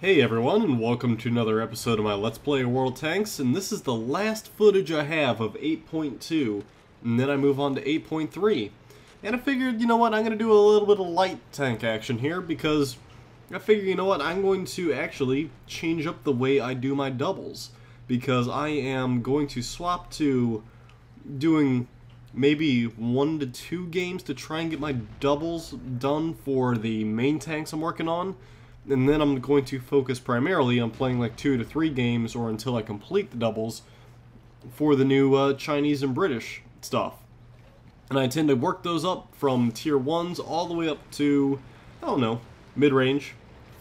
Hey everyone, and welcome to another episode of my Let's Play World Tanks, and this is the last footage I have of 8.2, and then I move on to 8.3. And I figured, you know what, I'm going to do a little bit of light tank action here, because I figure, you know what, I'm going to actually change up the way I do my doubles, because I am going to swap to doing maybe 1 to 2 games to try and get my doubles done for the main tanks I'm working on. And then I'm going to focus primarily on playing like 2 to 3 games, or until I complete the doubles, for the new Chinese and British stuff. And I intend to work those up from tier 1s all the way up to, I don't know, mid-range,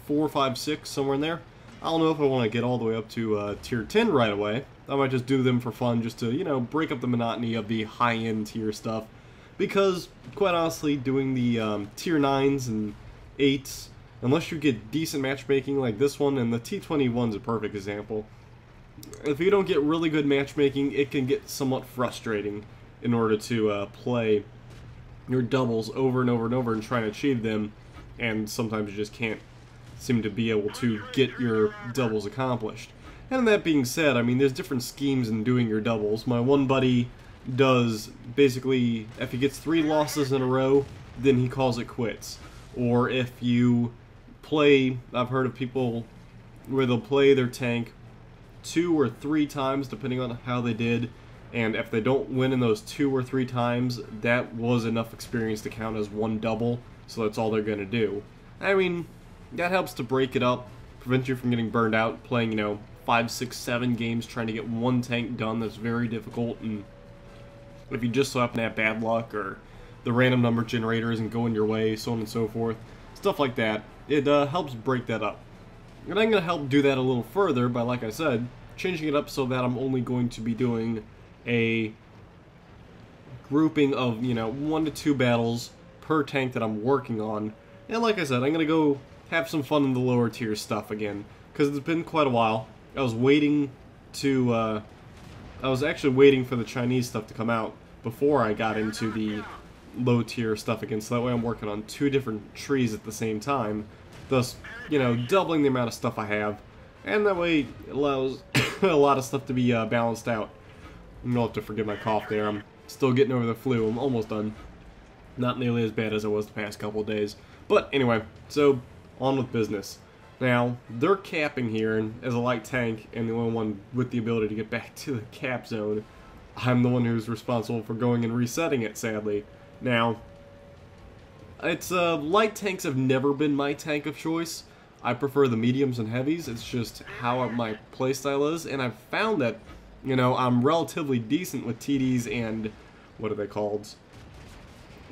4, 5, 6, somewhere in there. I don't know if I want to get all the way up to tier 10 right away. I might just do them for fun, just to, you know, break up the monotony of the high-end tier stuff. Because, quite honestly, doing the tier 9s and 8s, unless you get decent matchmaking like this one, and the T21's a perfect example. If you don't get really good matchmaking, it can get somewhat frustrating in order to play your doubles over and over and over and try to achieve them, and sometimes you just can't seem to be able to get your doubles accomplished. And that being said, I mean, there's different schemes in doing your doubles. My one buddy does, basically, if he gets 3 losses in a row, then he calls it quits. Or if you play, I've heard of people where they'll play their tank 2 or 3 times depending on how they did, and if they don't win in those 2 or 3 times, that was enough experience to count as 1 double, so that's all they're going to do. I mean, that helps to break it up, prevent you from getting burned out playing, you know, 5, 6, 7 games trying to get 1 tank done. That's very difficult, and if you just so happen to have bad luck, or the random number generator isn't going your way, so on and so forth, stuff like that, it helps break that up. And I'm going to help do that a little further by, like I said, changing it up so that I'm only going to be doing a grouping of, you know, 1 to 2 battles per tank that I'm working on. And like I said, I'm going to go have some fun in the lower tier stuff again, because it's been quite a while. I was waiting to, I was actually waiting for the Chinese stuff to come out before I got into the low tier stuff again, so that way I'm working on 2 different trees at the same time, thus, you know, doubling the amount of stuff I have, and that way it allows a lot of stuff to be balanced out. You'll have to forgive my cough there. I'm still getting over the flu. I'm almost done. Not nearly as bad as I was the past couple of days. But anyway, so on with business. Now, they're capping here as a light tank, and the only one with the ability to get back to the cap zone. I'm the one who's responsible for going and resetting it, sadly. Now, it's light tanks have never been my tank of choice. I prefer the mediums and heavies. It's just how my playstyle is, and I've found that, you know, I'm relatively decent with TDs and, what are they called?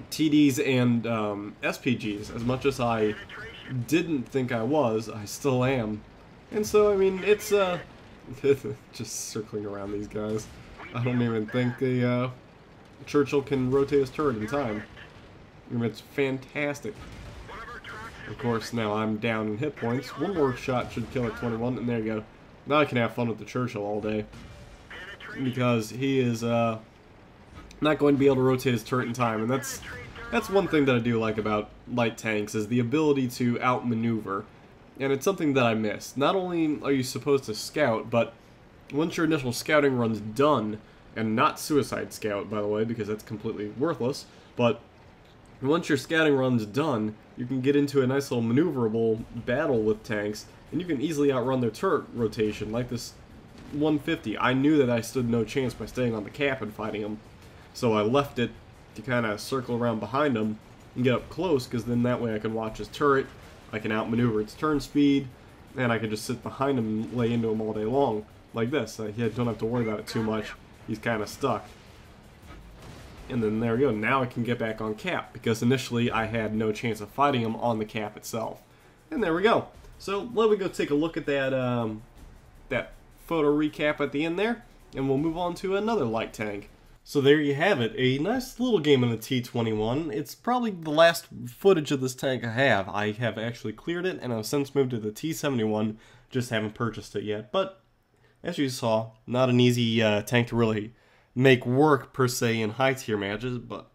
TDs and SPGs. As much as I didn't think I was, I still am. And so, I mean, it's just circling around these guys. I don't even think the Churchill can rotate his turret in time. I mean, it's fantastic. Of course, now I'm down in hit points. 1 more shot should kill at 21, and there you go. Now I can have fun with the Churchill all day, because he is not going to be able to rotate his turret in time, and that's one thing that I do like about light tanks, is the ability to outmaneuver, and it's something that I miss. Not only are you supposed to scout, but once your initial scouting run's done, and not suicide scout, by the way, because that's completely worthless, but once your scouting run's done, you can get into a nice little maneuverable battle with tanks, and you can easily outrun their turret rotation, like this 150. I knew that I stood no chance by staying on the cap and fighting him, so I left it to kind of circle around behind him and get up close, because then that way I can watch his turret, I can outmaneuver its turn speed, and I can just sit behind him and lay into him all day long, like this. I don't have to worry about it too much. He's kind of stuck. And then there we go. Now I can get back on cap, because initially I had no chance of fighting him on the cap itself. And there we go. So let me go take a look at that that photo recap at the end there, and we'll move on to another light tank. So there you have it, a nice little game in the T21. It's probably the last footage of this tank I have. I have actually cleared it, and I've since moved to the T71, just haven't purchased it yet. But as you saw, not an easy tank to really make work per se in high tier matches, but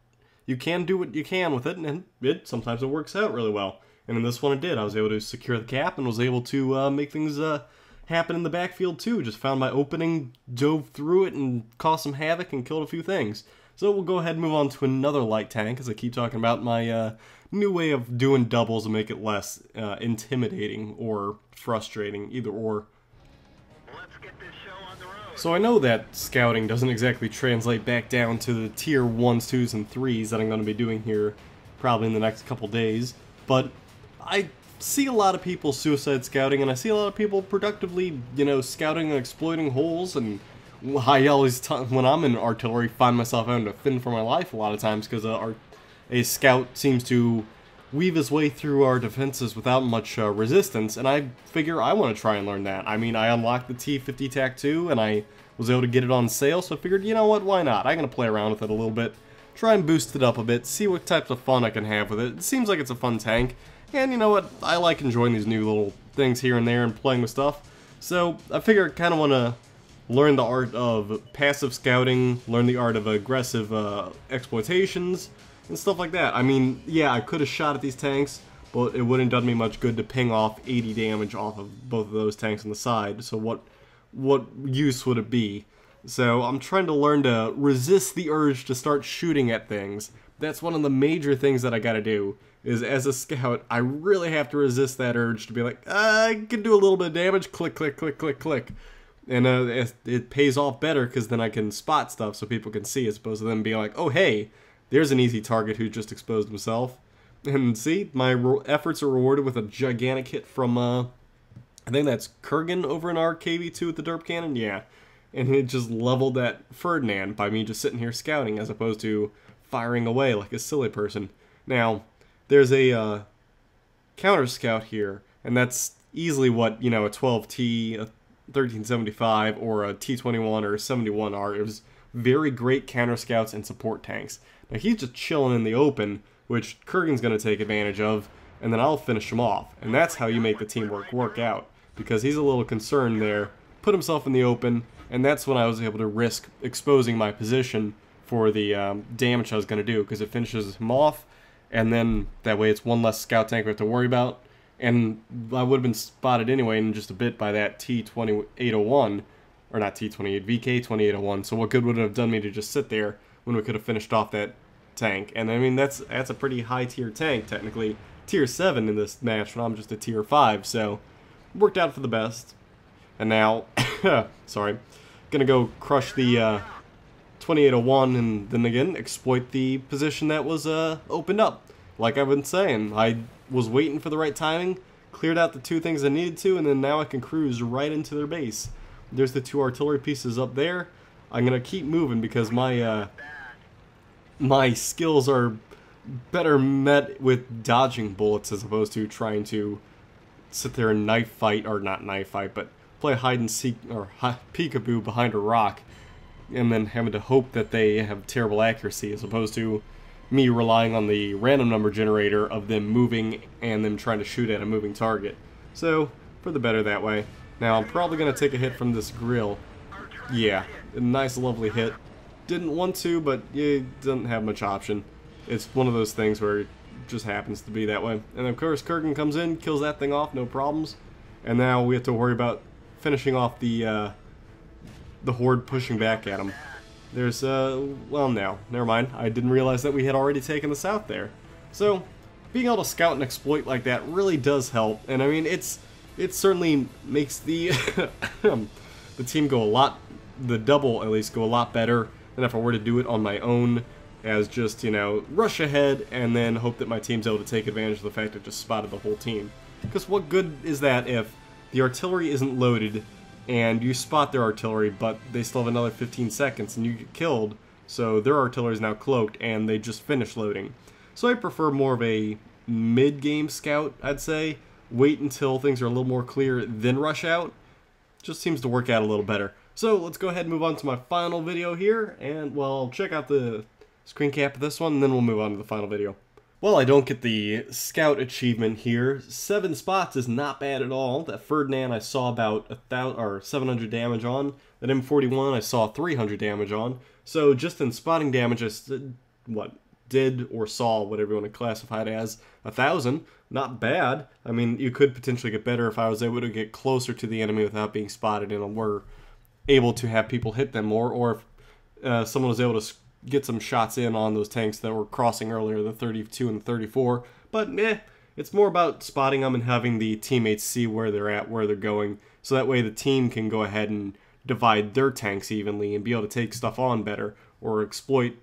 you can do what you can with it, and sometimes it works out really well. And in this one it did. I was able to secure the cap and was able to make things happen in the backfield too. Just found my opening, dove through it, and caused some havoc and killed a few things. So we'll go ahead and move on to another light tank, as I keep talking about my new way of doing doubles to make it less intimidating or frustrating, either or. Let's get this show on the road. So I know that scouting doesn't exactly translate back down to the tier 1s, 2s, and 3s that I'm going to be doing here probably in the next couple days, but I see a lot of people suicide scouting, and I see a lot of people productively, scouting and exploiting holes, and I always, when I'm in artillery, find myself having to fend for my life a lot of times, because a scout seems to weave his way through our defenses without much resistance, and I figure I want to try and learn that. I mean, I unlocked the T50 TAC 2, and I was able to get it on sale, so I figured, you know what, why not? I'm going to play around with it a little bit, try and boost it up a bit, see what types of fun I can have with it. It seems like it's a fun tank, and you know what, I like enjoying these new little things here and there and playing with stuff, so I figure I kind of want to learn the art of passive scouting, learn the art of aggressive exploitations, and stuff like that. I mean, yeah, I could have shot at these tanks, but it wouldn't have done me much good to ping off 80 damage off of both of those tanks on the side, so what use would it be? So I'm trying to learn to resist the urge to start shooting at things. That's one of the major things that I gotta do, is as a scout, I really have to resist that urge to be like, I can do a little bit of damage, click, click, click, click, click. And it pays off better because then I can spot stuff so people can see, as opposed to them being like, oh hey, there's an easy target who just exposed himself. And see, my efforts are rewarded with a gigantic hit from, I think that's Kurgan over in our KV2 with the derp cannon, yeah. And it just leveled that Ferdinand by me just sitting here scouting, as opposed to firing away like a silly person. Now, there's a counter scout here, and that's easily what, a 12T, a 1375, or a T21 or a 71 are. It was very great counter scouts and support tanks. Now he's just chilling in the open, which Kurgan's going to take advantage of, and then I'll finish him off. And that's how you make the teamwork work out, because he's a little concerned there, put himself in the open, and that's when I was able to risk exposing my position for the damage I was going to do, because it finishes him off, and then that way it's one less scout tank we have to worry about. And I would have been spotted anyway in just a bit by that T2801, or not T28, VK2801, so what good would it have done me to just sit there when we could have finished off that tank? And I mean, that's a pretty high tier tank, technically. Tier 7 in this match, when I'm just a tier 5, so worked out for the best. And now, sorry, gonna go crush the 2801 and then again exploit the position that was opened up. Like I've been saying, I was waiting for the right timing, cleared out the two things I needed to, and then now I can cruise right into their base. There's the two artillery pieces up there. I'm gonna keep moving because my my skills are better met with dodging bullets as opposed to trying to sit there and knife fight, or not knife fight, but play hide and seek or peekaboo behind a rock, and then having to hope that they have terrible accuracy, as opposed to me relying on the random number generator of them moving and them trying to shoot at a moving target. So, for the better that way. Now, I'm probably going to take a hit from this grill. Yeah, a nice lovely hit. Didn't want to, but you don't have much option. It's one of those things where it just happens to be that way. And of course, Kurgan comes in, kills that thing off, no problems. And now we have to worry about finishing off the horde pushing back at him. There's, well, no, never mind. I didn't realize that we had already taken the south there. So, being able to scout and exploit like that really does help. And I mean, it certainly makes the the team go a lot, the double at least, go a lot better than if I were to do it on my own, as just, rush ahead and then hope that my team's able to take advantage of the fact I just spotted the whole team. Because what good is that if the artillery isn't loaded and you spot their artillery, but they still have another 15 seconds and you get killed, so their artillery is now cloaked and they just finished loading. So I prefer more of a mid-game scout, I'd say. Wait until things are a little more clear, then rush out. Just seems to work out a little better. So let's go ahead and move on to my final video here, and well, check out the screen cap of this one, and then we'll move on to the final video. Well, I don't get the scout achievement here. 7 spots is not bad at all. That Ferdinand I saw about 700 damage on. That M41 I saw 300 damage on. So just in spotting damage, I what, did or saw, whatever you want to classify it as, 1,000. Not bad. I mean, you could potentially get better if I was able to get closer to the enemy without being spotted and were able to have people hit them more, or if someone was able to get some shots in on those tanks that were crossing earlier, the 32 and the 34. But it's more about spotting them and having the teammates see where they're at, where they're going, so that way the team can go ahead and divide their tanks evenly and be able to take stuff on better or exploit,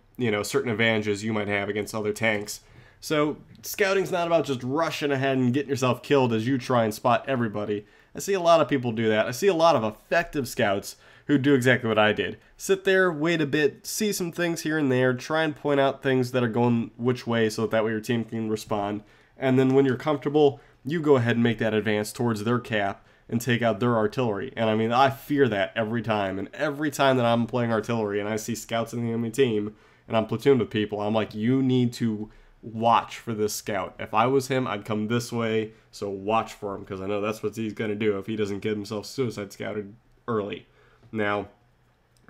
certain advantages you might have against other tanks. So scouting's not about just rushing ahead and getting yourself killed as you try and spot everybody. I see a lot of people do that. I see a lot of effective scouts who do exactly what I did. Sit there, wait a bit, see some things here and there, try and point out things that are going which way so that way your team can respond. And then when you're comfortable, you go ahead and make that advance towards their cap and take out their artillery. And I mean, I fear that every time. And every time that I'm playing artillery and I see scouts in the enemy team and I'm platooned with people, I'm like, you need to watch for this scout. If I was him, I'd come this way, so watch for him, because I know that's what he's going to do if he doesn't get himself suicide scouted early. Now,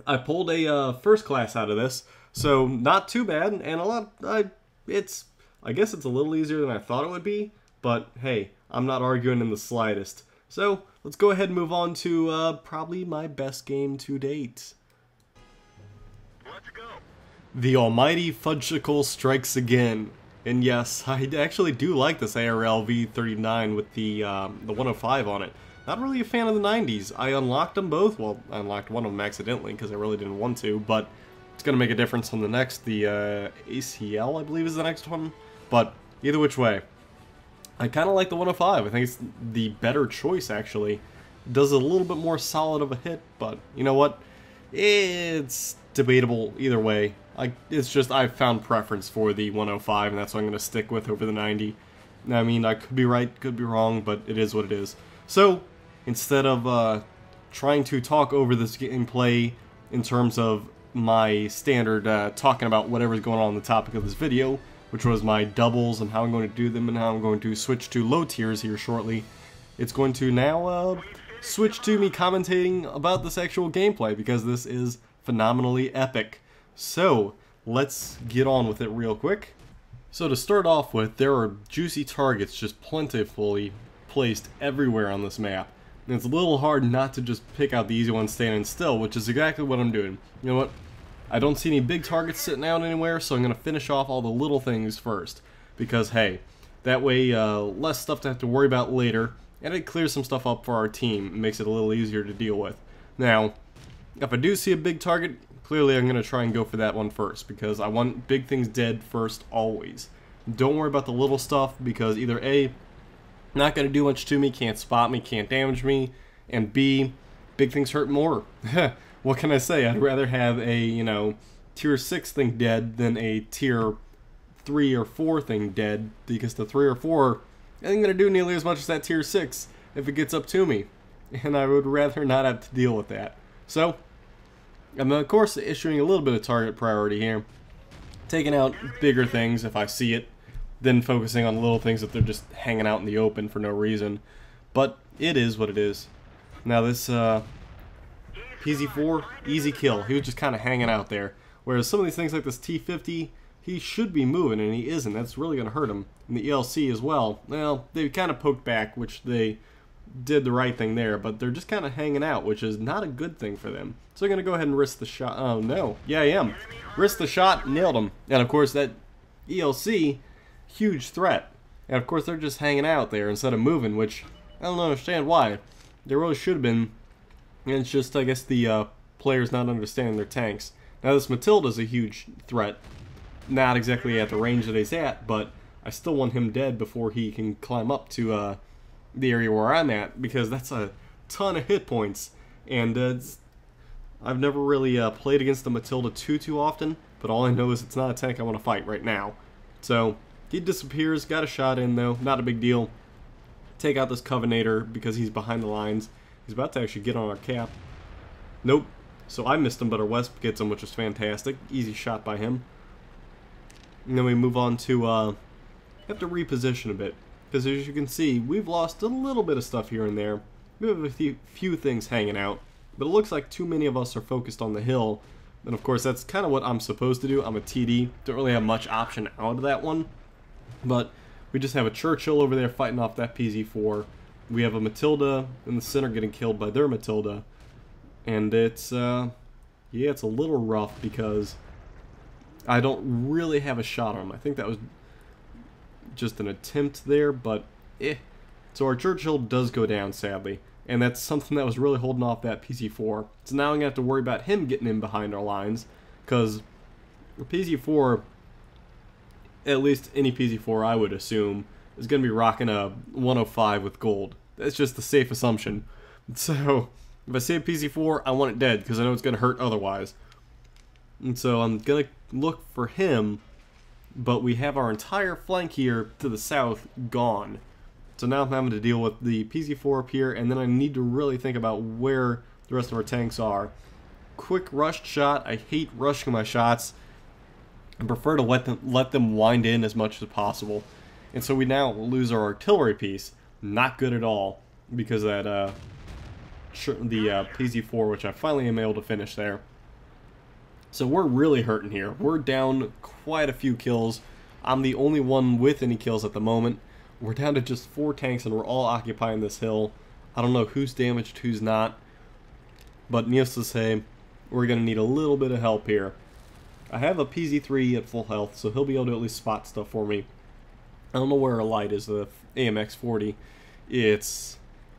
I pulled a first class out of this, so not too bad, and I guess it's a little easier than I thought it would be, but hey, I'm not arguing in the slightest. So, let's go ahead and move on to probably my best game to date. Let's go. The almighty Fudgesickle strikes again. And yes, I actually do like this ARL V39 with the 105 on it. Not really a fan of the 90s. I unlocked them both. Well, I unlocked one of them accidentally because I really didn't want to, but it's going to make a difference on the next. The ACL, I believe, is the next one. But either which way, I kind of like the 105. I think it's the better choice, actually. It does a little bit more solid of a hit, but you know what? It's debatable either way. It's just I've found preference for the 105, and that's what I'm going to stick with over the 90. I mean, I could be right, could be wrong, but it is what it is. So, instead of trying to talk over this gameplay in terms of my standard talking about whatever's going on the topic of this video, which was my doubles and how I'm going to do them and how I'm going to switch to low tiers here shortly, it's going to now switch to me commentating about this actual gameplay, because this is phenomenally epic. So, let's get on with it real quick. So to start off with, there are juicy targets just plentifully placed everywhere on this map. And it's a little hard not to just pick out the easy one standing still, which is exactly what I'm doing. You know what? I don't see any big targets sitting out anywhere, so I'm going to finish off all the little things first. Because, hey, that way less stuff to have to worry about later, and it clears some stuff up for our team. It makes it a little easier to deal with. Now, if I do see a big target, clearly I'm going to try and go for that one first, because I want big things dead first always. Don't worry about the little stuff, because either A, not going to do much to me, can't spot me, can't damage me, and B, big things hurt more. What can I say? I'd rather have a, tier 6 thing dead than a tier 3 or 4 thing dead, because the 3 or 4 isn't going to do nearly as much as that tier 6 if it gets up to me. And I would rather not have to deal with that. So, I'm of course issuing a little bit of target priority here. Taking out bigger things if I see it, then focusing on little things if they're just hanging out in the open for no reason. But it is what it is. Now this PZ4, easy kill. He was just kind of hanging out there. Whereas some of these things like this T50, he should be moving and he isn't. That's really going to hurt him. And the ELC as well. Well, they kind of poked back, which they did the right thing there, but they're just kind of hanging out, which is not a good thing for them. So I'm going to go ahead and risk the shot. Oh no. Yeah, I am. Risk the shot, nailed him. And of course that ELC, huge threat. And of course they're just hanging out there instead of moving, which I don't understand why. They really should have been. And it's just, I guess, the players not understanding their tanks. Now this Matilda's a huge threat. Not exactly at the range that he's at, but I still want him dead before he can climb up to the area where I'm at, because that's a ton of hit points. And I've never really played against the Matilda too often, but all I know is it's not a tank I want to fight right now. So he disappears, got a shot in though, not a big deal. Take out this Covenator because he's behind the lines. He's about to actually get on our cap. Nope. So I missed him, but our Wesp gets him, which is fantastic. Easy shot by him. And then we move on to have to reposition a bit, because as you can see, we've lost a little bit of stuff here and there. We have a few things hanging out, but it looks like too many of us are focused on the hill And of course, that's kind of what I'm supposed to do. I'm a TD. Don't really have much option out of that one. But we just have a Churchill over there fighting off that PZ4. We have a Matilda in the center getting killed by their Matilda. And it's, yeah, it's a little rough because I don't really have a shot on him. I think that was just an attempt there, but So our Churchill does go down, sadly. And that's something that was really holding off that PZ4. So now I'm going to have to worry about him getting in behind our lines. Because the PZ4, at least any PZ4 I would assume, is going to be rocking a 105 with gold. That's just the safe assumption. So if I say PZ4, I want it dead because I know it's going to hurt otherwise. And so I'm going to look for him, but we have our entire flank here to the south gone. So now I'm having to deal with the PZ4 up here, and then I need to really think about where the rest of our tanks are. Quick rushed shot. I hate rushing my shots. I prefer to let them wind in as much as possible. And so we now lose our artillery piece. Not good at all, because that the PZ4, which I finally am able to finish there. So we're really hurting here. We're down quite a few kills. I'm the only one with any kills at the moment. We're down to just 4 tanks and we're all occupying this hill. I don't know who's damaged, who's not. But needless to say, we're going to need a little bit of help here. I have a PZ3 at full health, so he'll be able to at least spot stuff for me. I don't know where our light is, the AMX 40.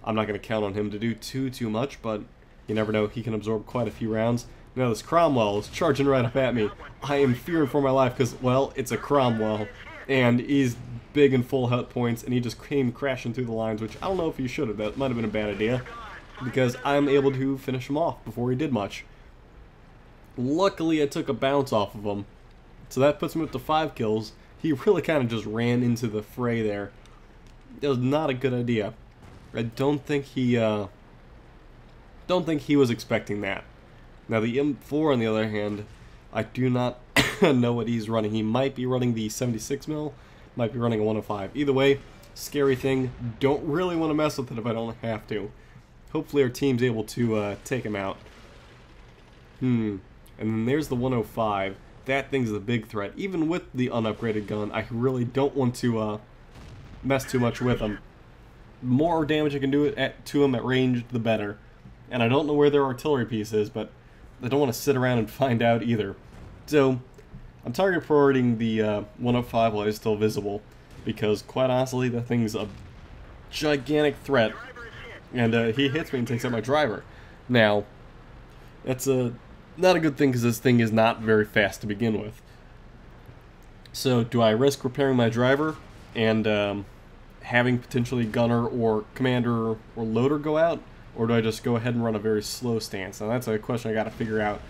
I'm not going to count on him to do too much, but you never know, he can absorb quite a few rounds. Now this Cromwell is charging right up at me. I am fearing for my life because, well, it's a Cromwell. And he's big and full health points, and he just came crashing through the lines, which I don't know if he should have. That might have been a bad idea, because I'm able to finish him off before he did much. Luckily, I took a bounce off of him, so that puts me up to 5 kills. He really kind of just ran into the fray there. That was not a good idea. I don't think he was expecting that. Now the M4, on the other hand, I do not know what he's running. He might be running the 76mm, might be running a 105. Either way, scary thing. Don't really want to mess with it if I don't have to. Hopefully our team's able to take him out. And then there's the 105. That thing's the big threat. Even with the unupgraded gun, I really don't want to mess too much with him. The more damage I can do to him at range, the better. And I don't know where their artillery piece is, but I don't want to sit around and find out either. So I'm target prioritying the 105 while it's still visible, because quite honestly, that thing's a gigantic threat, and he hits me and takes out my driver. Now, that's not a good thing because this thing is not very fast to begin with. So do I risk repairing my driver and having potentially gunner or commander or loader go out, or do I just go ahead and run a very slow stance? Now that's a question I got to figure out.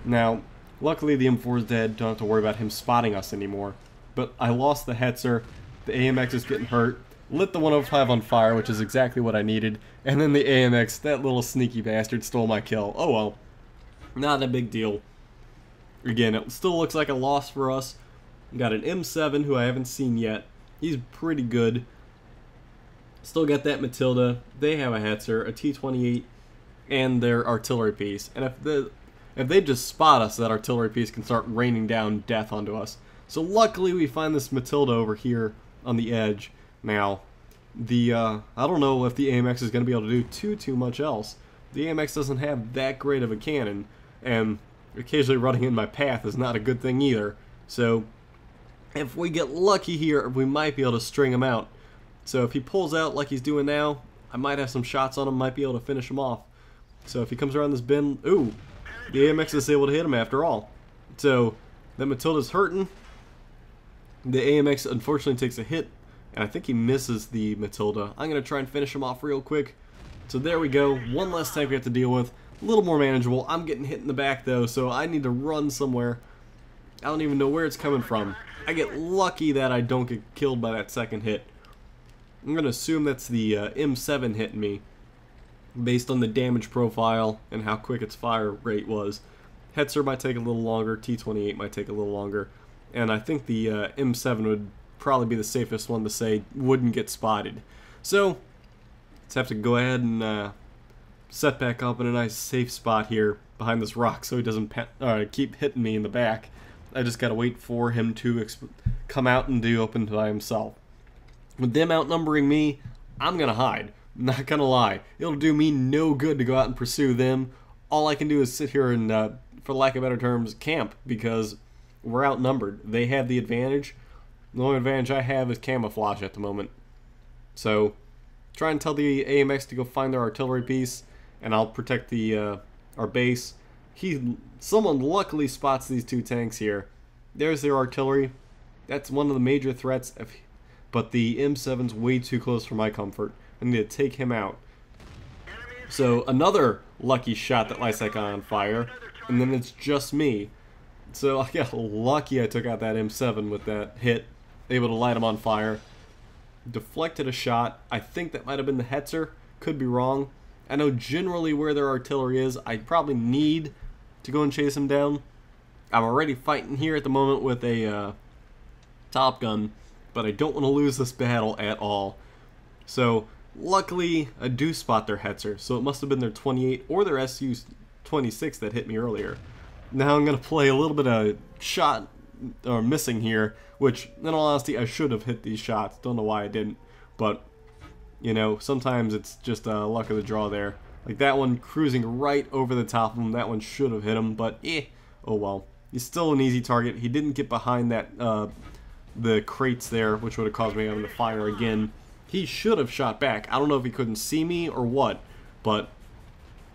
Now, luckily the M4 is dead, don't have to worry about him spotting us anymore. But I lost the Hetzer, the AMX is getting hurt, lit the 105 on fire, which is exactly what I needed, and then the AMX, that little sneaky bastard, stole my kill. Oh well, not a big deal. Again, it still looks like a loss for us. We got an M7 who I haven't seen yet. He's pretty good. Still got that Matilda. They have a Hetzer, a T-28, and their artillery piece. And if they just spot us, that artillery piece can start raining down death onto us. So luckily we find this Matilda over here on the edge. Now, I don't know if the AMX is going to be able to do too much else. The AMX doesn't have that great of a cannon, and occasionally running in my path is not a good thing either. So if we get lucky here, we might be able to string him out. So if he pulls out like he's doing now, I might have some shots on him, might be able to finish him off. So if he comes around this bend, ooh, the AMX is able to hit him after all. So that Matilda's hurting. The AMX unfortunately takes a hit, and I think he misses the Matilda. I'm going to try and finish him off real quick. So there we go, one less tank we have to deal with. A little more manageable. I'm getting hit in the back though, so I need to run somewhere. I don't even know where it's coming from. I get lucky that I don't get killed by that second hit. I'm going to assume that's the M7 hitting me, based on the damage profile and how quick its fire rate was. Hetzer might take a little longer, T-28 might take a little longer, and I think the M7 would probably be the safest one to say wouldn't get spotted. So, let's have to go ahead and set back up in a nice safe spot here behind this rock so he doesn't keep hitting me in the back. I just gotta wait for him to come out and do open by himself. With them outnumbering me, I'm gonna hide. Not gonna lie. It'll do me no good to go out and pursue them. All I can do is sit here and, for lack of better terms, camp, because we're outnumbered. They have the advantage. The only advantage I have is camouflage at the moment. So, try and tell the AMX to go find their artillery piece, and I'll protect the our base. Someone luckily spots these two tanks here. There's their artillery. That's one of the major threats, but the M7's way too close for my comfort. I need to take him out. So another lucky shot that lights that guy on fire, and then it's just me. So I got lucky I took out that M7 with that hit, able to light him on fire. Deflected a shot. I think that might have been the Hetzer. Could be wrong. I know generally where their artillery is. I probably need to go and chase him down. I'm already fighting here at the moment with a Top Gun, but I don't want to lose this battle at all. So luckily I do spot their Hetzer, so it must have been their 28 or their SU-26 that hit me earlier. Now I'm going to play a little bit of shot or missing here, which in all honesty I should have hit these shots. Don't know why I didn't, but you know, sometimes it's just luck of the draw there. Like that one cruising right over the top of him, that one should have hit him, but oh well. He's still an easy target. He didn't get behind that the crates there, which would have caused me having to fire again. He should have shot back. I don't know if he couldn't see me or what, but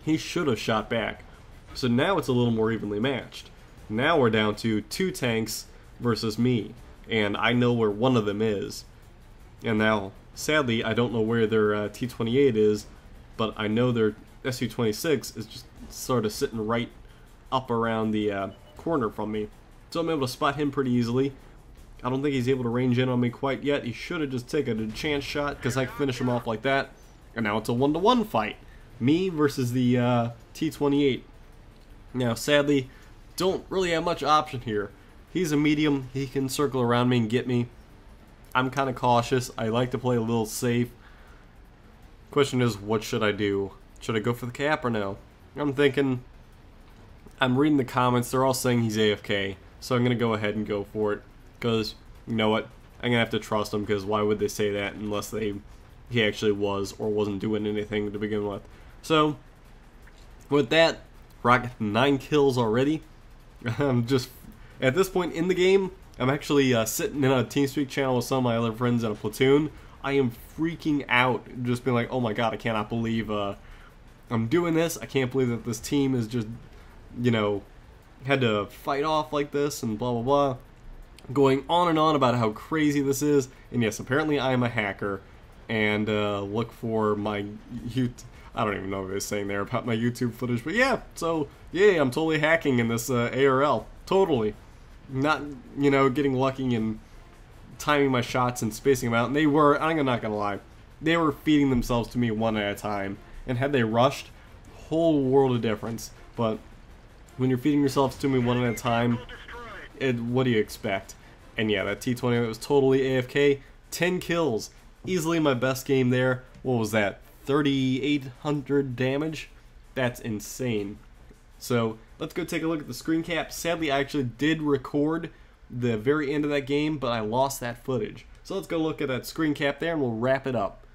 he should have shot back. So now it's a little more evenly matched. Now we're down to 2 tanks versus me, and I know where one of them is. And now, sadly, I don't know where their T-28 is, but I know their SU-26 is just sort of sitting right up around the corner from me. So I'm able to spot him pretty easily. I don't think he's able to range in on me quite yet. He should have just taken a chance shot, because I can finish him off like that. And now it's a 1-to-1 fight. Me versus the T-28. Now, sadly, don't really have much option here. He's a medium. He can circle around me and get me. I'm kind of cautious. I like to play a little safe. Question is, what should I do? Should I go for the cap or no? I'm thinking, I'm reading the comments. They're all saying he's AFK. So I'm going to go ahead and go for it. Because, you know what? I'm going to have to trust him, because why would they say that unless he actually was or wasn't doing anything to begin with. So, with that, Rocket 9 kills already. I'm just, at this point in the game, I'm actually sitting in a TeamSpeak channel with some of my other friends in a platoon. I am freaking out, just being like, oh my god, I cannot believe I'm doing this. I can't believe that this team is just, you know, had to fight off like this and blah blah blah. Going on and on about how crazy this is. And yes, apparently I am a hacker. And look for my I don't even know what they're saying there about my YouTube footage, but yeah, so yeah, I'm totally hacking in this ARL. Totally. Not, you know, getting lucky and timing my shots and spacing them out. And they were, I'm not gonna lie, they were feeding themselves to me one at a time. And had they rushed, whole world of difference. But when you're feeding yourselves to me one at a time, what do you expect? And yeah, that T-28 was totally AFK. 10 kills. Easily my best game there. What was that? 3,800 damage? That's insane. So, let's go take a look at the screen cap. Sadly, I actually did record the very end of that game, but I lost that footage. So let's go look at that screen cap there and we'll wrap it up.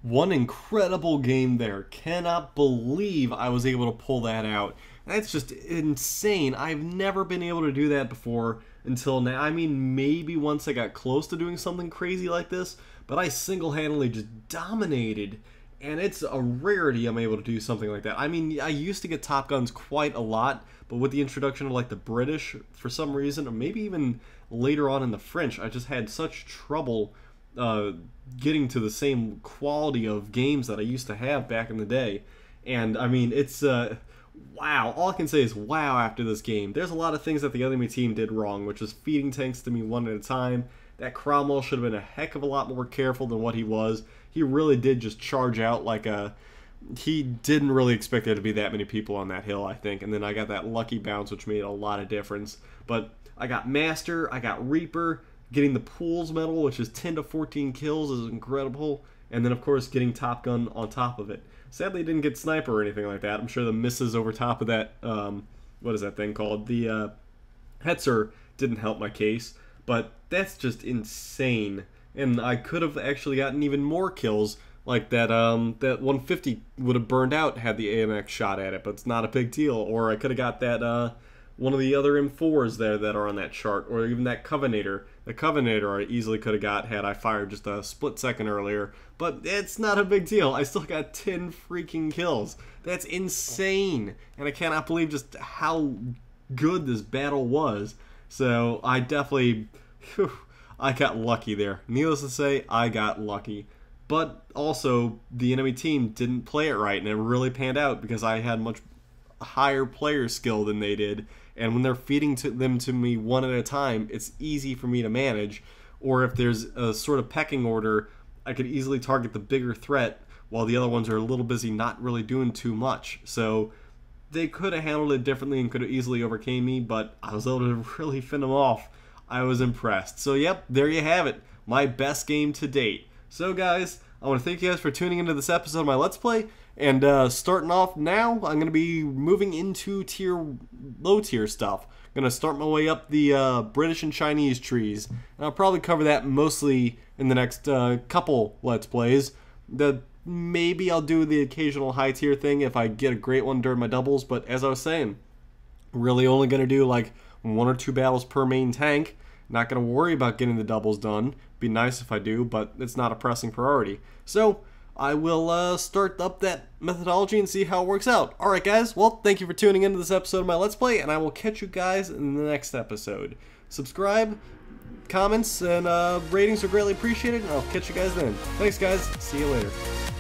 One incredible game there. Cannot believe I was able to pull that out. That's just insane. I've never been able to do that before until now. I mean, maybe once I got close to doing something crazy like this, but I single-handedly just dominated. And it's a rarity I'm able to do something like that. I mean, I used to get Top Guns quite a lot, but with the introduction of like the British, for some reason, or maybe even later on in the French, I just had such trouble getting to the same quality of games that I used to have back in the day. And I mean, it's wow. All I can say is wow after this game. There's a lot of things that the enemy team did wrong, which is feeding tanks to me one at a time. That Cromwell should have been a heck of a lot more careful than what he was. He really did just charge out like a... He didn't really expect there to be that many people on that hill, I think. And then I got that lucky bounce, which made a lot of difference. But I got Master, I got Reaper. Getting the Pools medal, which is 10 to 14 kills, is incredible. and then of course getting Top Gun on top of it. Sadly, didn't get Sniper or anything like that. I'm sure the misses over top of that, what is that thing called? The Hetzer didn't help my case, but that's just insane. And I could have actually gotten even more kills, like that that 150 would have burned out had the AMX shot at it, but it's not a big deal. Or I could have got that one of the other M4s there that are on that chart, or even that Covenator. The Covenator I easily could have got had I fired just a split second earlier, but it's not a big deal. I still got 10 freaking kills. That's insane, and I cannot believe just how good this battle was. So I definitely, I got lucky there. Needless to say, I got lucky. But also, the enemy team didn't play it right, and it really panned out because I had much higher player skill than they did. And when they're feeding them to me one at a time, it's easy for me to manage. Or if there's a sort of pecking order, I could easily target the bigger threat while the other ones are a little busy not really doing too much. So they could have handled it differently and could have easily overcame me, but I was able to really fend them off. I was impressed. So yep, there you have it. My best game to date. So guys, I want to thank you guys for tuning into this episode of my Let's Play. And starting off now, I'm going to be moving into low tier stuff. I'm going to start my way up the British and Chinese trees. And I'll probably cover that mostly in the next couple Let's Plays. Maybe I'll do the occasional high tier thing if I get a great one during my doubles. But as I was saying, really only going to do like 1 or 2 battles per main tank. Not going to worry about getting the doubles done. Be nice if I do, but it's not a pressing priority. So I will start up that methodology and see how it works out. Alright guys, well, thank you for tuning into this episode of my Let's Play, and I will catch you guys in the next episode. Subscribe, comments, and ratings are greatly appreciated, and I'll catch you guys then. Thanks guys, see you later.